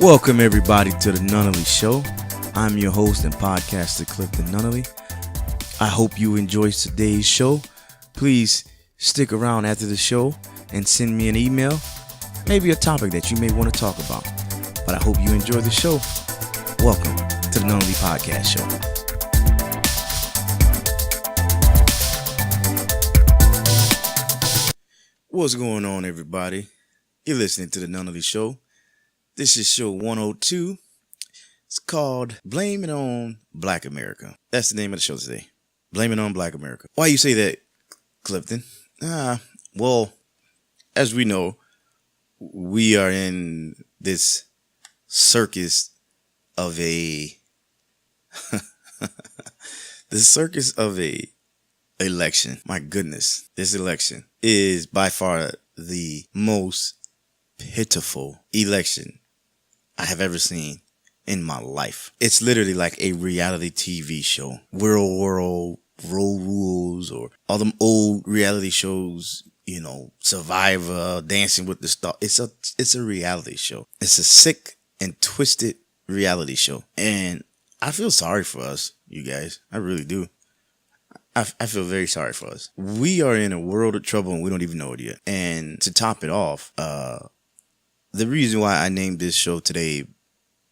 Welcome everybody to the Nunnally Show. I'm your host and podcaster Clifton Nunnally. I hope you enjoyed today's show. Please stick around after the show and send me an email, maybe a topic that you may want to talk about. But I hope you enjoy the show. Welcome to the Nunnally Podcast Show. What's going on, everybody? You're listening to the Nunnally Show. This is show 102. It's called Blame It On Black America. That's the name of the show today. Blame It On Black America. Why you say that, Clifton? Well, as we know, we are in this circus of a election. My goodness, this election is by far the most pitiful election I have ever seen in my life. It's literally like a reality TV show. World Rules, or all them old reality shows, Survivor, Dancing with the Stars. It's a reality show. It's a sick and twisted reality show. And I feel sorry for us, you guys. I really do. I feel very sorry for us. We are in a world of trouble and we don't even know it yet. And to top it off, the reason why I named this show today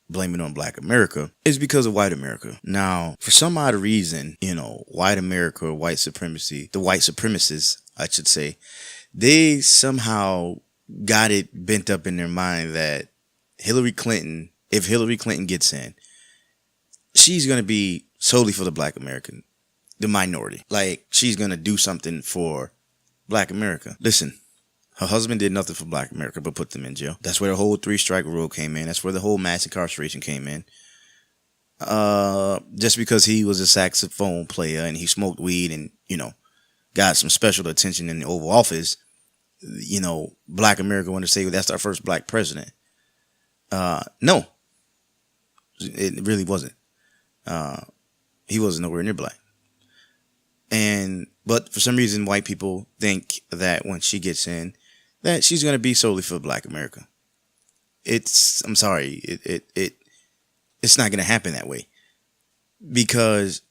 Blame It On Black America is because of white America. Now, for some odd reason, white America or white supremacy, the white supremacists, I should say, they somehow got it bent up in their mind that if Hillary Clinton gets in, she's going to be solely for the black American, the minority. Like, she's going to do something for black America. Listen. Her husband did nothing for black America but put them in jail. That's where the whole 3-strike rule came in. That's where the whole mass incarceration came in. Just because he was a saxophone player and he smoked weed and, got some special attention in the Oval Office, black America wanted to say, well, that's our first black president. No, it really wasn't. He wasn't nowhere near black. But for some reason, white people think that when she gets in, that she's going to be solely for black America. I'm sorry, it's not going to happen that way. Because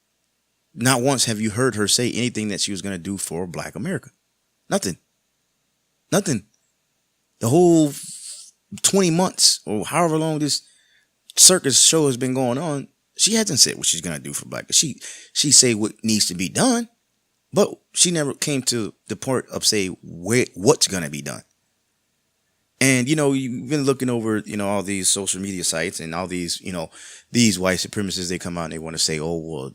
not once have you heard her say anything that she was going to do for black America. Nothing. The whole 20 months or however long this circus show has been going on, she hasn't said what she's going to do for black. She say what needs to be done. But she never came to the point of say what's going to be done. And, you've been looking over, all these social media sites and all these, these white supremacists, they come out and they want to say, oh, well,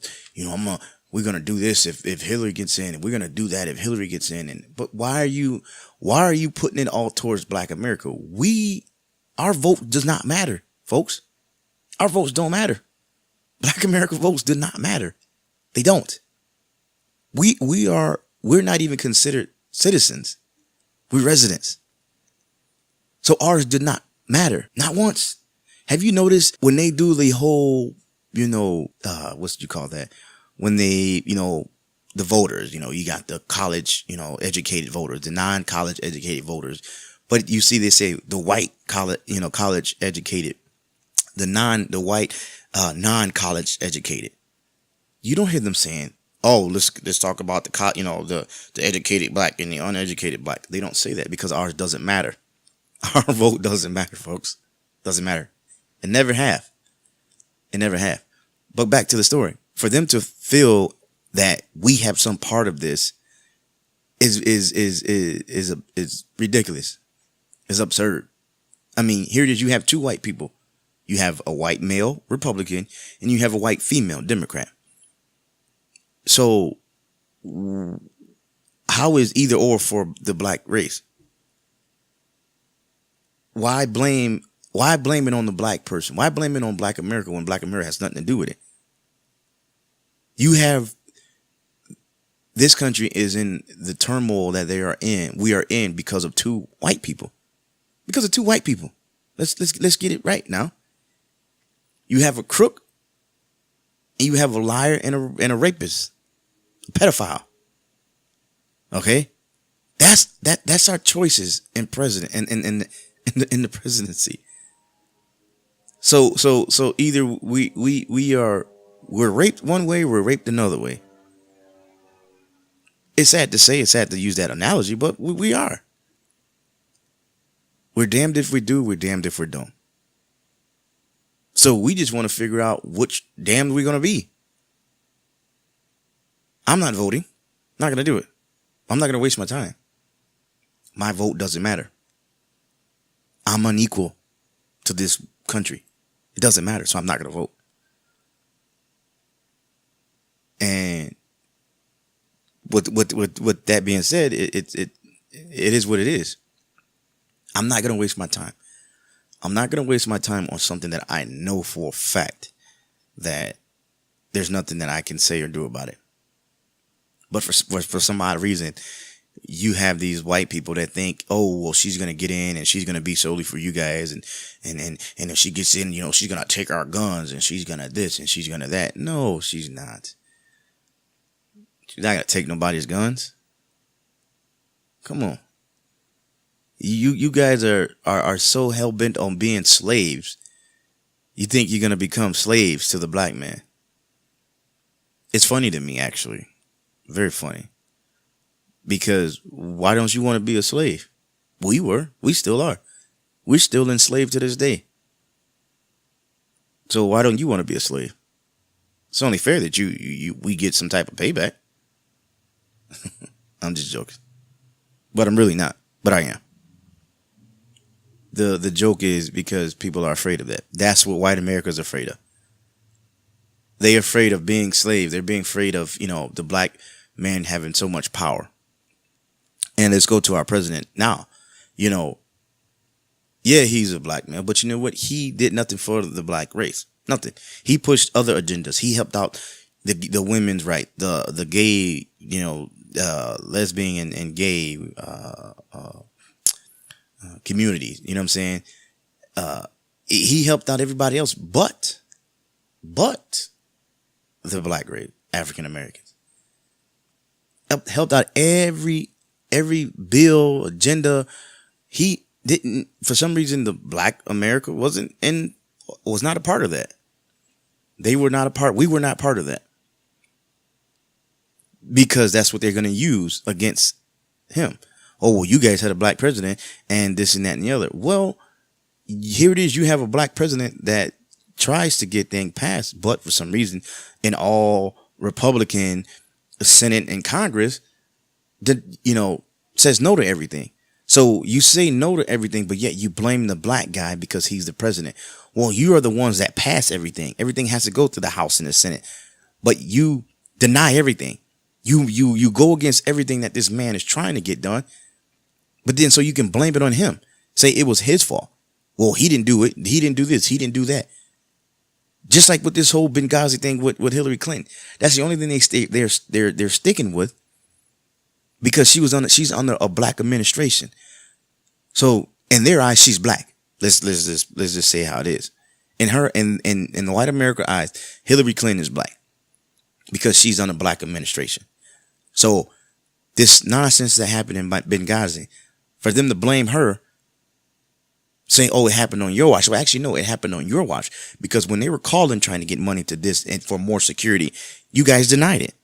we're going to do this if Hillary gets in, and we're going to do that if Hillary gets in. But why are you putting it all towards black America? Our vote does not matter, folks. Our votes don't matter. Black America votes do not matter. They don't. We're not even considered citizens. We're residents. So ours did not matter. Not once. Have you noticed when they do the whole, what you call that? When they, the voters, you got the college, educated voters, the non-college educated voters. But you see, they say the white college educated, the white non-college educated. You don't hear them saying, oh, let's talk about the educated black and the uneducated black. They don't say that because ours doesn't matter. Our vote doesn't matter, folks. Doesn't matter. It never have. But back to the story. For them to feel that we have some part of this is ridiculous. It's absurd. I mean, here it is. You have two white people. You have a white male Republican and you have a white female Democrat. So how is either or for the black race? Why blame it on the black person? Why blame it on black America when black America has nothing to do with it? This country is in the turmoil that we are in because of two white people. Because of two white people. Let's get it right now. You have a crook and you have a liar and a rapist. Pedophile. Okay, that's our choices in president and in the presidency. So either we're raped one way, we're raped another way. It's sad to say, it's sad to use that analogy, but we are. We're damned if we do, we're damned if we don't. So we just want to figure out which damned we're gonna be. I'm not voting. Not gonna do it. I'm not gonna waste my time. My vote doesn't matter. I'm unequal to this country. It doesn't matter, so I'm not gonna vote. And with that being said, it is what it is. I'm not gonna waste my time. I'm not gonna waste my time on something that I know for a fact that there's nothing that I can say or do about it. But for some odd reason, you have these white people that think, oh, well, she's gonna get in and she's gonna be solely for you guys, and if she gets in, she's gonna take our guns and she's gonna this and she's gonna that. No, she's not. She's not gonna take nobody's guns. Come on. You guys are so hell bent on being slaves. You think you're gonna become slaves to the black man. It's funny to me, actually. Very funny. Because why don't you want to be a slave? We were. We still are. We're still enslaved to this day. So why don't you want to be a slave? It's only fair that we get some type of payback. I'm just joking. But I'm really not. But I am. The joke is because people are afraid of that. That's what white America's afraid of. They're afraid of being slaves. They're being afraid of, the black man having so much power. And let's go to our president now. Yeah, he's a black man, but you know what? He did nothing for the black race. Nothing. He pushed other agendas. He helped out the women's right, the gay, lesbian and gay communities. You know what I'm saying? He helped out everybody else, but the black race, African Americans. Helped out every bill, agenda. He didn't, for some reason, the black America was not a part of that. We were not part of that. Because that's what they're going to use against him. Oh, well, you guys had a black president and this and that and the other. Well, here it is. You have a black president that tries to get things passed, but for some reason, in all Republican Senate and Congress, says no to everything. So you say no to everything, but yet you blame the black guy because he's the president. Well, you are the ones that pass everything. Everything has to go to the House and the Senate, but you deny everything. You go against everything that this man is trying to get done, but then so you can blame it on him. Say it was his fault. Well, he didn't do it. He didn't do this. He didn't do that. Just like with this whole Benghazi thing with Hillary Clinton. That's the only thing they're sticking with, because she's under a black administration. So in their eyes, she's black. Let's just say how it is. In the white America eyes, Hillary Clinton is black because she's under black administration. So this nonsense that happened in Benghazi, for them to blame her, saying, oh, it happened on your watch. Well, actually, no, it happened on your watch, because when they were calling trying to get money to this and for more security, you guys denied it.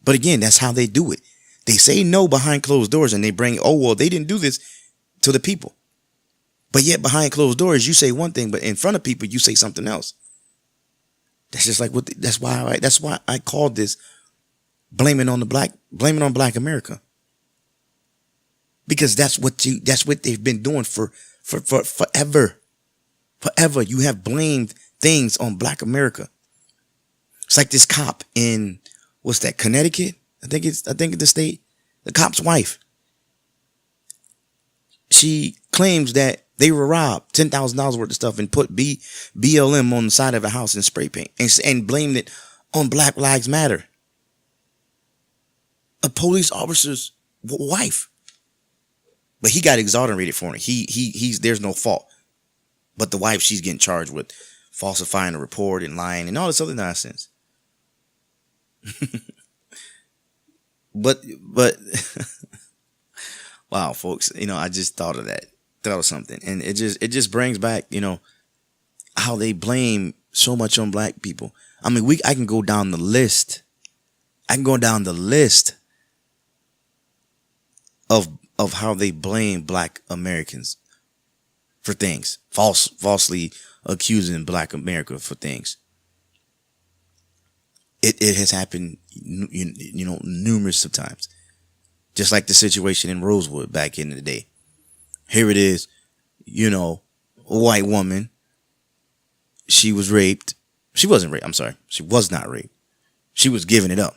But again, that's how they do it. They say no behind closed doors and they bring, oh, well, they didn't do this to the people. But yet behind closed doors, you say one thing, but in front of people, you say something else. That's just like that's why I called this blaming on black America. Because that's what they've been doing for forever. Forever. You have blamed things on black America. It's like this cop in, what's that, Connecticut? I think it's the state. The cop's wife. She claims that they were robbed $10,000 worth of stuff and put BLM on the side of a house in spray paint and blamed it on Black Lives Matter. A police officer's wife. But he got exonerated for it. He's there's no fault. But the wife, she's getting charged with falsifying a report and lying and all this other nonsense. But wow, folks, I just thought of something, and it just brings back, how they blame so much on black people. I mean, I can go down the list. I can go down the list of how they blame black Americans for things, falsely accusing black America for things. It has happened, numerous of times. Just like the situation in Rosewood back in the day. Here it is, a white woman. She was raped. She wasn't raped. I'm sorry. She was not raped. She was giving it up.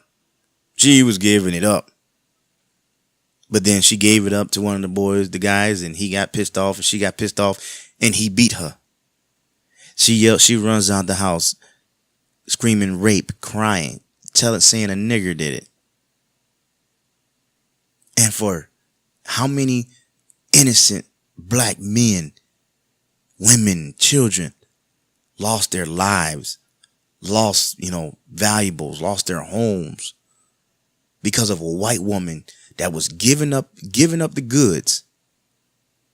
She was giving it up. But then she gave it up to one of the guys, and he got pissed off, and she got pissed off, and he beat her. She runs out the house screaming rape, crying, saying a nigger did it. And for how many innocent black men, women, children lost their lives, lost, valuables, lost their homes because of a white woman that was giving up the goods,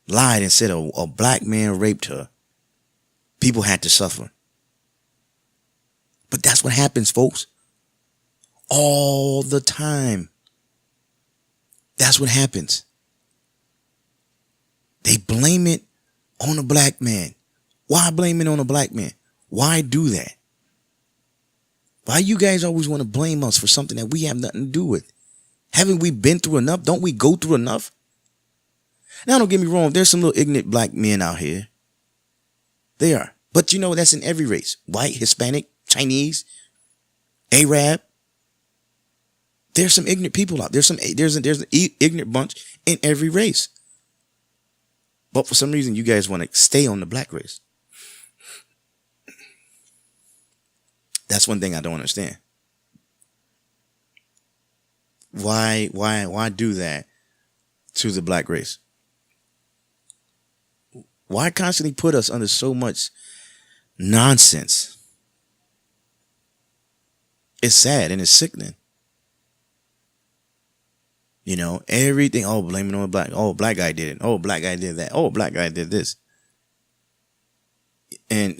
lied and said a black man raped her. People had to suffer. But that's what happens, folks. All the time. That's what happens. They blame it on a black man. Why blame it on a black man? Why do that? Why you guys always want to blame us for something that we have nothing to do with? Haven't we been through enough? Don't we go through enough? Now, don't get me wrong. There's some little ignorant black men out here. They are. But that's in every race. White, Hispanic, Chinese, Arab. There's some ignorant people out. There's an ignorant bunch in every race. But for some reason, you guys want to stay on the black race. That's one thing I don't understand. Why do that to the black race? Why constantly put us under so much nonsense? It's sad and it's sickening. Everything, blame it on black. Oh, black guy did it. Oh, black guy did that. Oh, black guy did this. And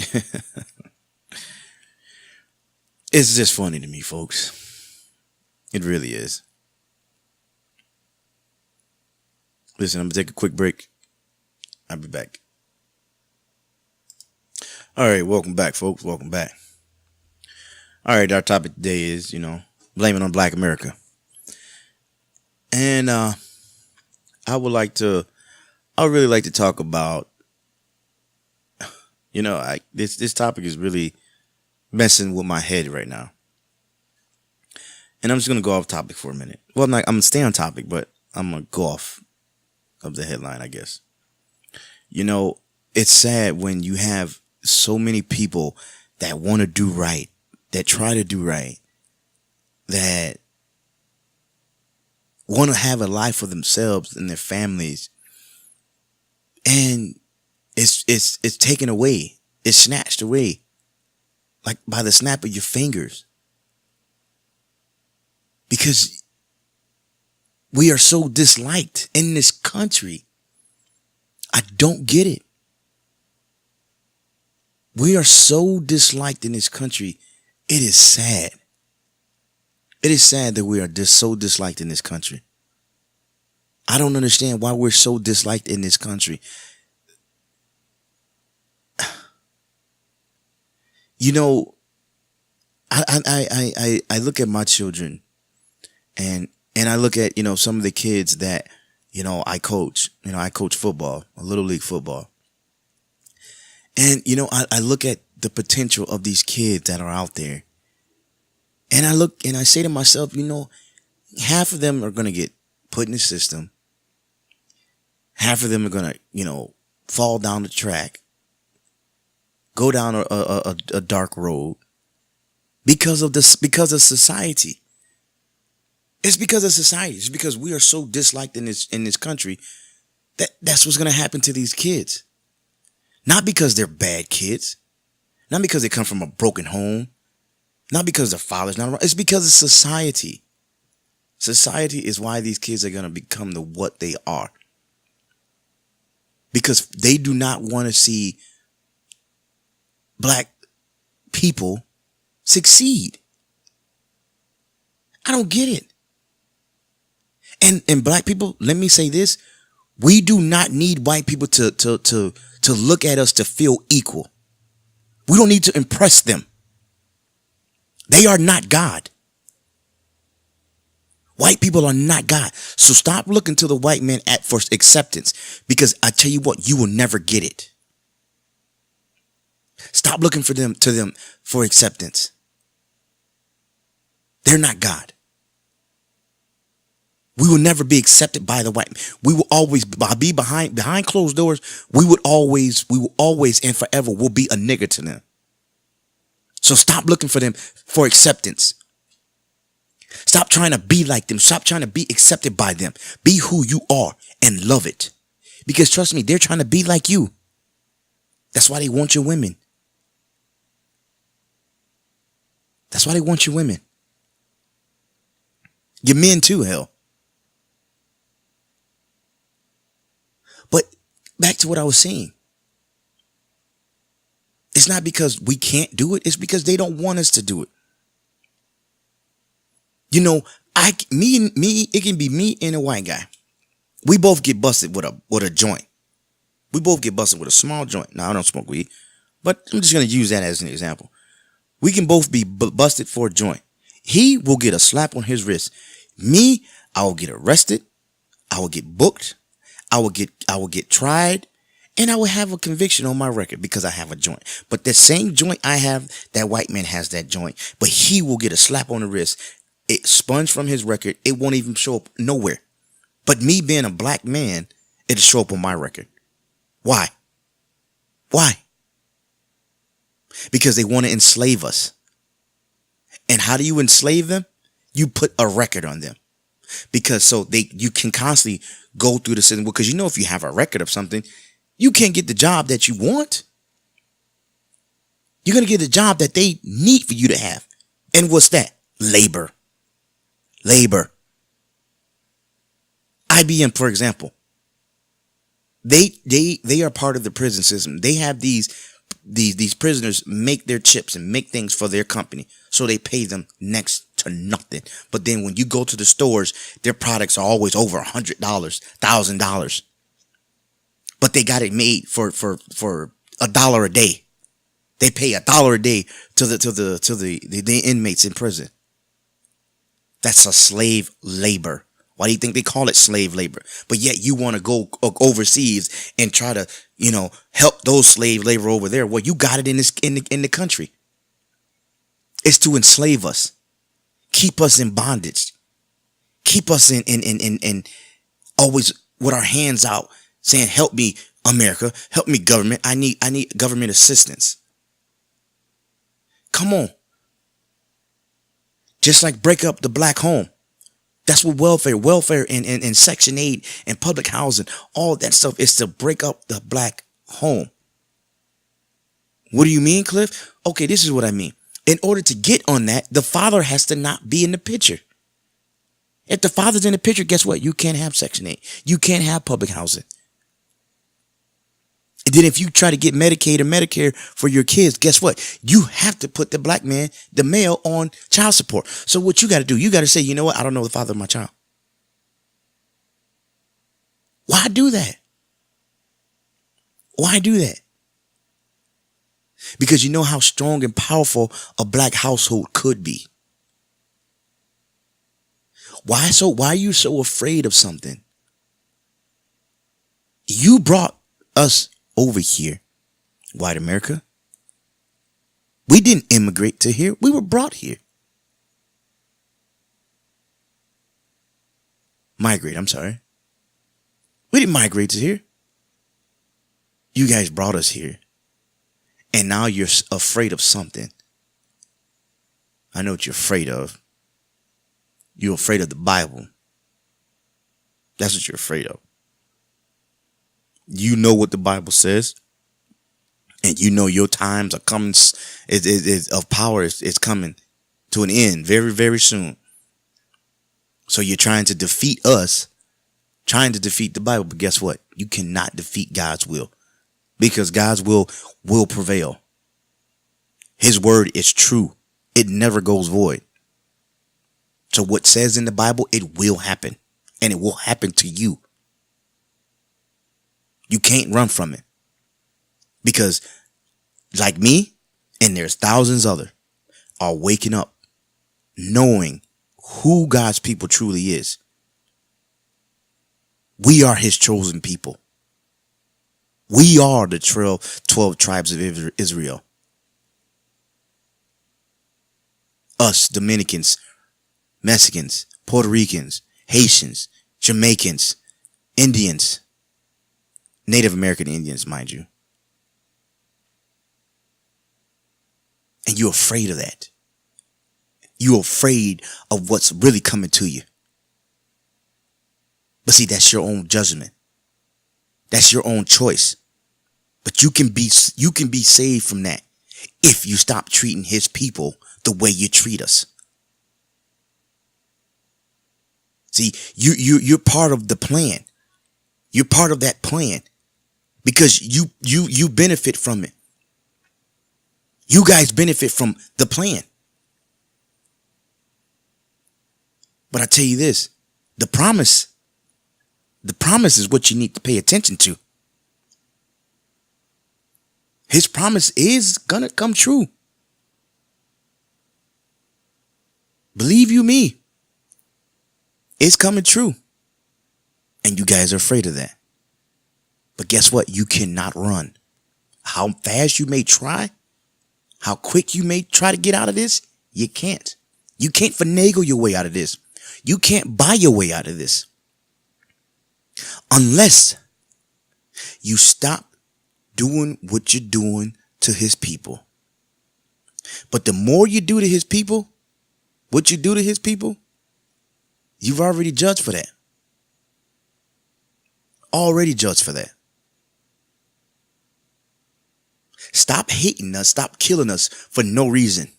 it's just funny to me, folks. It really is. Listen, I'm going to take a quick break. I'll be back. All right, welcome back, folks. Welcome back. All right, our topic today is, blaming on black America. And I would really like to talk about, this topic is really messing with my head right now. And I'm just going to go off topic for a minute. Well, I'm going to stay on topic, but I'm going to go off of the headline, I guess. It's sad when you have so many people that want to do right, that try to do right, that want to have a life for themselves and their families, and it's taken away. It's snatched away, like by the snap of your fingers, because we are so disliked in this country. I don't get it. We are so disliked in this country. It is sad. It is sad that we are so disliked in this country. I don't understand why we're so disliked in this country. I look at my children, and I look at, some of the kids that, I coach. I coach football, a little league football. And, I look at the potential of these kids that are out there. And I look and I say to myself, half of them are going to get put in the system. Half of them are going to, fall down the track, go down a dark road because of society. It's because of society. It's because we are so disliked in this country that's what's going to happen to these kids. Not because they're bad kids. Not because they come from a broken home. Not because their father's not around. It's because of society. Society is why these kids are going to become what they are. Because they do not want to see black people succeed. I don't get it. And black people, let me say this. We do not need white people to look at us to feel equal. We don't need to impress them. They are not God. White people are not God. So stop looking to the white man for acceptance, because I tell you what, you will never get it. Stop looking to them for acceptance. They're not God. We will never be accepted by the white man. We will always be behind closed doors. We will always and forever will be a nigger to them. So stop looking for them for acceptance. Stop trying to be like them. Stop trying to be accepted by them. Be who you are and love it. Because trust me, they're trying to be like you. That's why they want your women. That's why they want your women. Your men too, hell. But back to what I was saying. It's not because we can't do it. It's because they don't want us to do it. You know, it can be me and a white guy. We both get busted with a joint. We both get busted with a small joint. Now, I don't smoke weed, but I'm just going to use that as an example. We can both be busted for a joint. He will get a slap on his wrist. Me, I will get arrested. I will get booked. I will get tried, and I will have a conviction on my record because I have a joint. But that same joint I have, that white man has that joint, but he will get a slap on the wrist. It sponged from his record. It won't even show up nowhere. But me being a black man, it'll show up on my record. Why? Why? Because they want to enslave us. And how do you enslave them? You put a record on them. Because you can constantly go through the system. Because if you have a record of something, you can't get the job that you want. You're going to get the job that they need for you to have. And what's that? Labor. IBM, for example. They are part of the prison system. They have these prisoners make their chips and make things for their company. So they pay them next to nothing. But then when you go to the stores, their products are always over $100, $1,000. But they got it made for $1 a day. They pay $1 a day to the inmates in prison. That's a slave labor. Why do you think they call it slave labor? But yet you want to go overseas and try to, help those slave labor over there. Well, you got it in the country. It's to enslave us, keep us in bondage, keep us in always with our hands out, saying, "Help me, America, help me, government. I need government assistance." Come on. Just like break up the black home. That's what welfare and Section 8 and public housing, all that stuff is to break up the black home. What do you mean, Cliff? Okay, this is what I mean. In order to get on that, the father has to not be in the picture. If the father's in the picture, guess what? You can't have Section 8. You can't have public housing. And then if you try to get Medicaid or Medicare for your kids, guess what? You have to put the black man, the male, on child support. So what you got to do, you got to say, you know what? I don't know the father of my child. Why do that? Why do that? Because you know how strong and powerful a black household could be. Why are you so afraid of something? You brought us over here, white America. We didn't immigrate to here. We were brought here. Migrate, I'm sorry. We didn't migrate to here. You guys brought us here. And now you're afraid of something. I know what you're afraid of. You're afraid of the Bible. That's what you're afraid of. You know what the Bible says. And you know your times are coming. Of power is coming to an end very, very soon. So you're trying to defeat us. Trying to defeat the Bible. But guess what? You cannot defeat God's will. Because God's will prevail. His word is true. It never goes void. So what says in the Bible, it will happen. And it will happen to you. You can't run from it. Because like me, and there's thousands other, are waking up knowing who God's people truly is. We are his chosen people. We are the 12 tribes of Israel. Us, Dominicans, Mexicans, Puerto Ricans, Haitians, Jamaicans, Indians, Native American Indians, mind you. And you're afraid of that. You're afraid of what's really coming to you. But see, that's your own judgment. That's your own choice. But you can be saved from that if you stop treating his people the way you treat us. See, you're part of the plan. You're part of that plan because you benefit from it. You guys benefit from the plan. But I tell you this, the promise is what you need to pay attention to. His promise is gonna come true. Believe you me, it's coming true. And you guys are afraid of that. But guess what? You cannot run. How fast you may try, how quick you may try to get out of this, you can't. You can't finagle your way out of this. You can't buy your way out of this. Unless you stop doing what you're doing to his people. But the more you do to his people, what you do to his people, you've already judged for that. Already judged for that. Stop hating us. Stop killing us for no reason.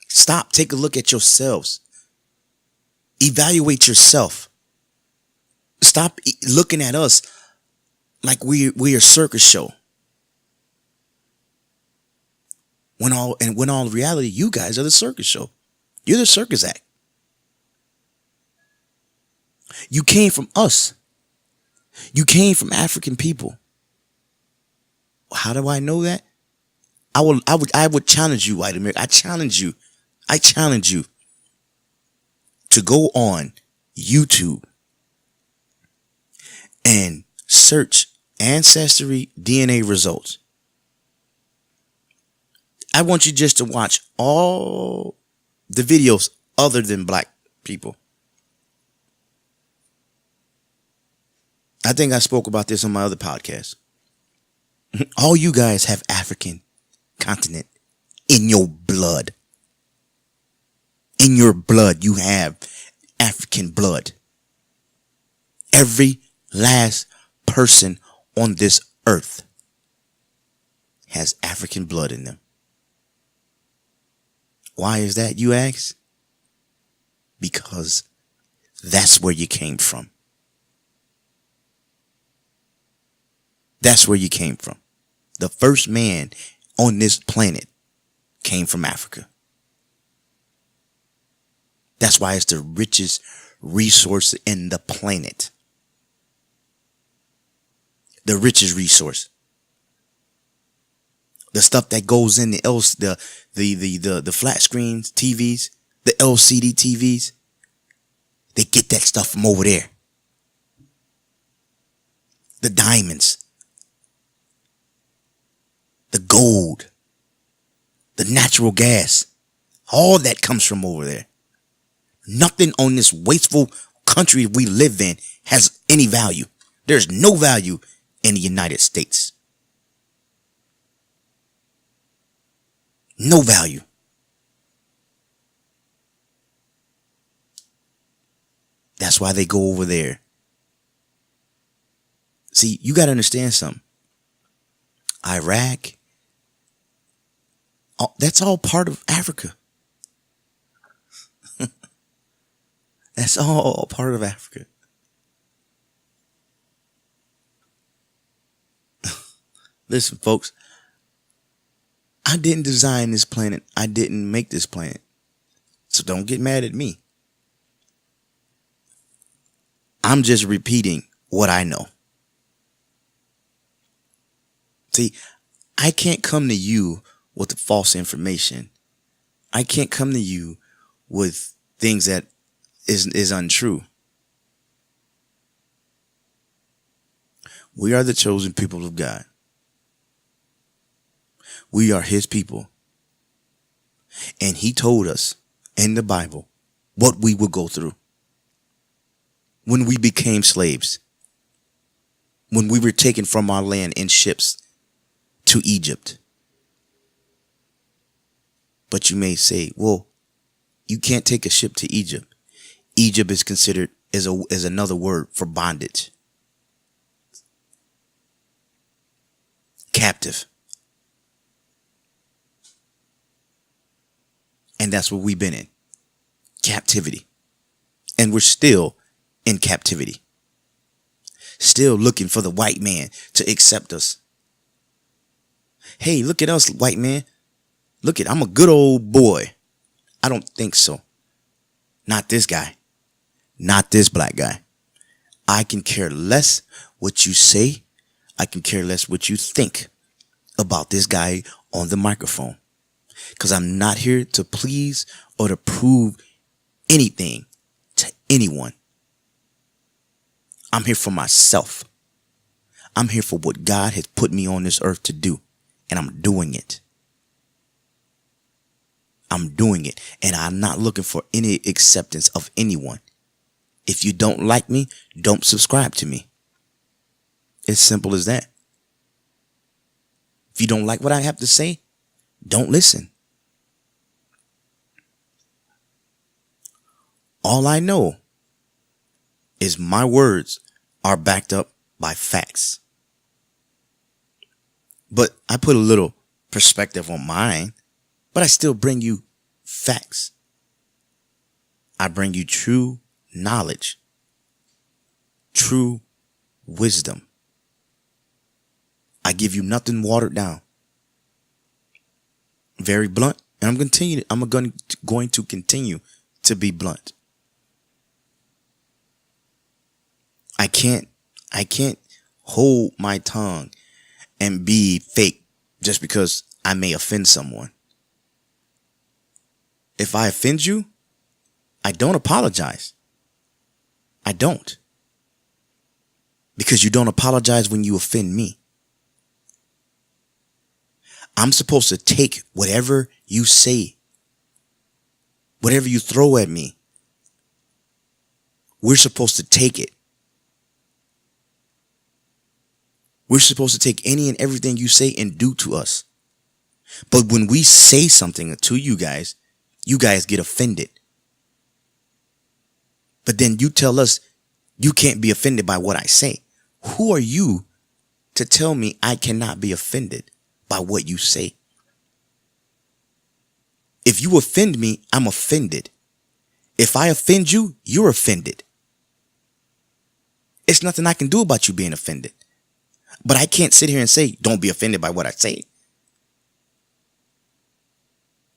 Stop. Take a look at yourselves. Evaluate yourself. Stop looking at us like we're a circus show. When all reality, you guys are the circus show. You're the circus act. You came from us. You came from African people. How do I know that? I would challenge you, white America. I challenge you to go on YouTube and search ancestry DNA results. I want you just to watch all the videos other than black people. I think I spoke about this on my other podcast. All you guys have African continent in your blood. In your blood, you have African blood. Every last person on this earth has African blood in them. Why is that, you ask? Because that's where you came from. That's where you came from. The first man on this planet came from Africa. That's why it's the richest resource in the planet. The richest resource. The stuff that goes in the flat screens, TVs, the LCD TVs, they get that stuff from over there. The diamonds, the gold, the natural gas, all that comes from over there. Nothing on this wasteful country we live in has any value. There's no value in the United States. No value. That's why they go over there. See, you got to understand something. Iraq, that's all part of Africa. That's all part of Africa. Listen, folks, I didn't design this planet. I didn't make this planet. So don't get mad at me. I'm just repeating what I know. See, I can't come to you with false information. I can't come to you with things that is untrue. We are the chosen people of God. We are his people. And he told us in the Bible what we would go through when we became slaves, when we were taken from our land in ships to Egypt. But you may say, well, you can't take a ship to Egypt. Egypt is considered is another word for bondage. Captive. And that's what we've been in. Captivity. And we're still in captivity. Still looking for the white man to accept us. Hey, look at us, white man. I'm a good old boy. I don't think so. Not this guy. Not this black guy. I can care less what you say. I can care less what you think about this guy on the microphone. Because I'm not here to please or to prove anything to anyone. I'm here for myself. I'm here for what God has put me on this earth to do. And I'm doing it. I'm doing it. And I'm not looking for any acceptance of anyone. If you don't like me, don't subscribe to me. It's simple as that. If you don't like what I have to say, don't listen. All I know is my words are backed up by facts. But I put a little perspective on mine, but I still bring you facts. I bring you true knowledge, true wisdom. I give you nothing watered down. Very blunt, and I'm going to continue to be blunt. I can't hold my tongue and be fake just because I may offend someone. If I offend you, I don't apologize. I don't. Because you don't apologize when you offend me. I'm supposed to take whatever you say, whatever you throw at me. We're supposed to take it. We're supposed to take any and everything you say and do to us. But when we say something to you guys get offended. But then you tell us you can't be offended by what I say. Who are you to tell me I cannot be offended by what you say? If you offend me, I'm offended. If I offend you, you're offended. It's nothing I can do about you being offended. But I can't sit here and say, don't be offended by what I say.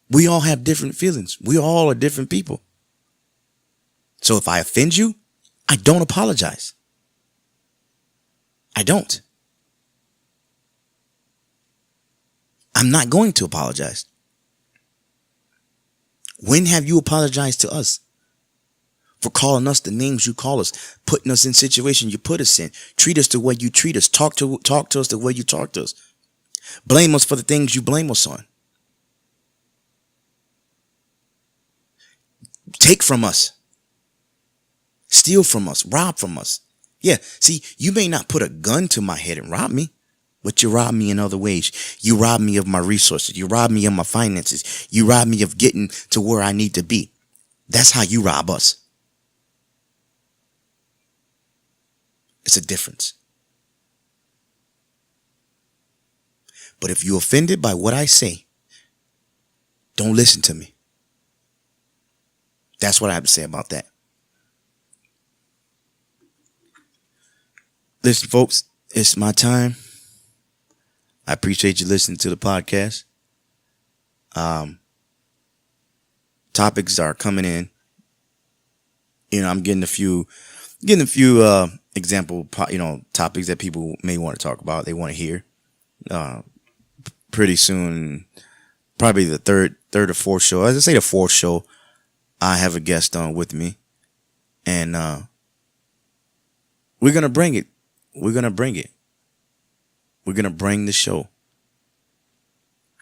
We all have different feelings. We all are different people. So if I offend you, I don't apologize. I don't. I'm not going to apologize. When have you apologized to us for calling us the names you call us, putting us in situations you put us in, treat us the way you treat us, talk to us the way you talk to us, blame us for the things you blame us on, take from us, steal from us, rob from us? Yeah, see, you may not put a gun to my head and rob me, but you rob me in other ways. You rob me of my resources. You rob me of my finances. You rob me of getting to where I need to be. That's how you rob us. It's a difference. But if you're offended by what I say, don't listen to me. That's what I have to say about that. Listen, folks, it's my time. I appreciate you listening to the podcast. Um, Topics are coming in. I'm getting a few example, topics that people may want to talk about. They want to hear. Uh, Pretty soon, probably the third or fourth show. As I say, the fourth show, I have a guest on with me, and we're gonna bring it. We're gonna bring it. We're gonna bring the show.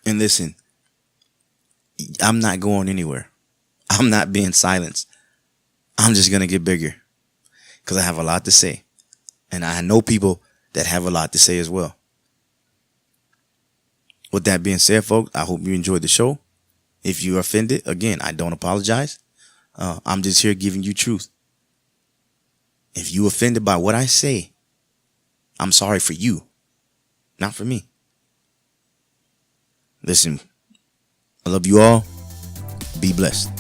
And listen, I'm not going anywhere. I'm not being silenced. I'm just gonna get bigger because I have a lot to say, and I know people that have a lot to say as well. With that being said, folks, I hope you enjoyed the show. If you're offended, again, I don't apologize. I'm just here giving you truth. If you offended by what I say, I'm sorry for you, not for me. Listen, I love you all. Be blessed.